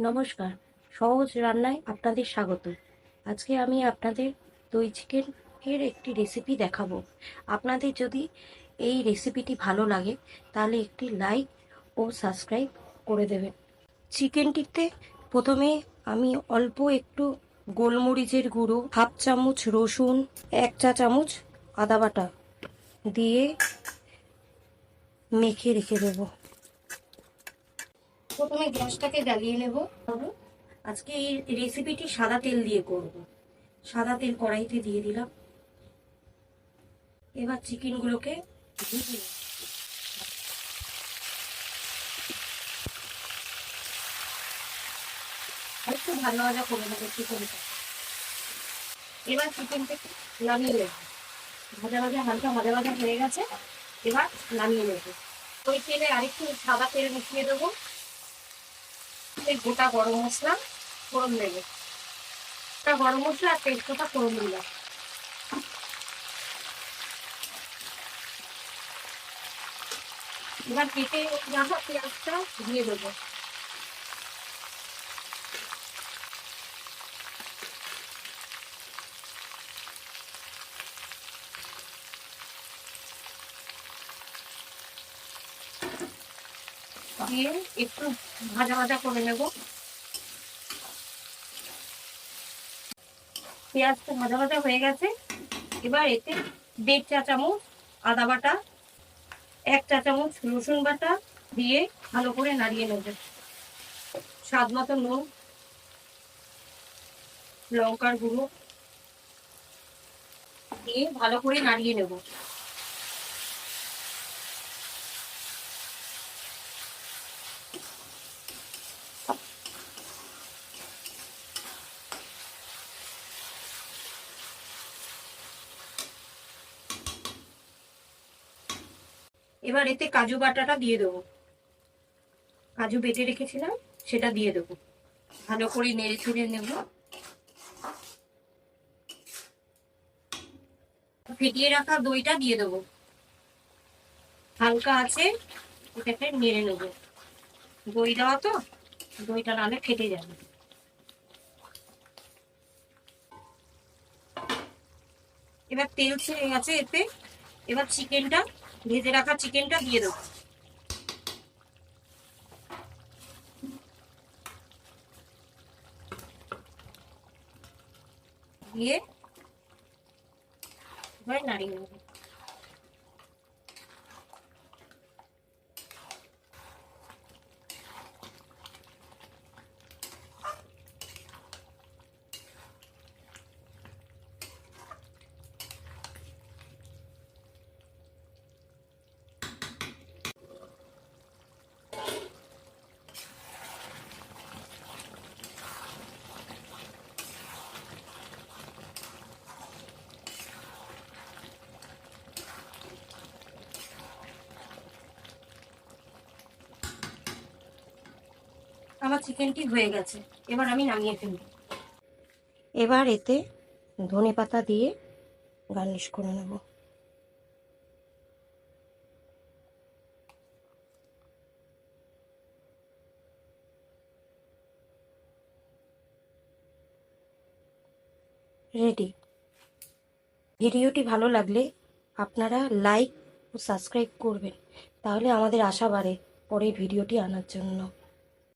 নমস্কার, সহজ রান্নায় আপনাদের স্বাগত। আজকে আমি আপনাদের দই চিকেনের একটি রেসিপি দেখাবো। আপনাদের যদি এই রেসিপিটি ভালো লাগে তাহলে একটি লাইক ও সাবস্ক্রাইব করে দেবেন। চিকেনটিতে প্রথমে আমি অল্প একটু গোলমরিচের গুঁড়ো, হাফ চামচ রসুন, 1 চা চামচ আদা বাটা দিয়ে মেখে রেখে দেবো। প্রথমে গ্যাসটাকে জ্বালিয়ে নেব। আজকে এই রেসিপিটি সাদা তেল দিয়ে করব। সাদা তেল কড়াইতে দিয়ে দিলাম। এবার চিকেনগুলোকে ভেজে নেব। একটু ভাজা ভাজা করে নেবো চিকেনটা। এবার চিকেনটাকে নামিয়ে নেব। ভাজা ভাজা হালকা ভাজা ভাজা হয়ে গেছে, এবার নামিয়ে নেব। ওই তেলে আরেকটু সাদা তেল মিশিয়ে দেবো। গোটা গরম মশলা ফোড়ন দেবো। গোটা গরম মশলা আর তেজপাতা ফোড়ন দিলাম। এবার কেটে রাখা পেঁয়াজটা দিয়ে দেবো। দিয়ে একটু ভাজা ভাজা করে নেব। পেঁয়াজটা ভাজা ভাজা হয়ে গেছে, এবার এতে 1.5 চা চামচ আদা বাটা, 1 চা চামচ রসুন বাটা দিয়ে ভালো করে নাড়িয়ে নেব। স্বাদ মতো নুন, লঙ্কার গুঁড়ো দিয়ে ভালো করে নাড়িয়ে নেব। এবার এতে কাজু বাটাটা দিয়ে দেবো। কাজু বেটে রেখেছিলাম, সেটা দিয়ে দেবো। ভালো করে নেড়ে ছেড়ে নেব। ফেটিয়ে রাখা দইটা দিয়ে দেবো। হালকা আছে এটাকে নেড়ে নেব। দই দেওয়া তো, দইটা নাহলে ফেটে যাবে। এবার তেল ছেড়ে গেছে এতে, এবার চিকেনটা, ভেজে রাখা চিকেনটা দিয়ে দেবো। দিয়ে এবার নাড়িয়ে নেব। আমার চিকেনটি হয়ে গেছে, এবার আমি নামিয়ে ফেলব। এবার এতে ধনেপাতা দিয়ে গার্নিশ করে নেব। রেডি। ভিডিওটি ভালো লাগলে আপনারা লাইক ও সাবস্ক্রাইব করবেন, তাহলে আমাদের আশা বাড়ে পরের ভিডিওটি আনার জন্য।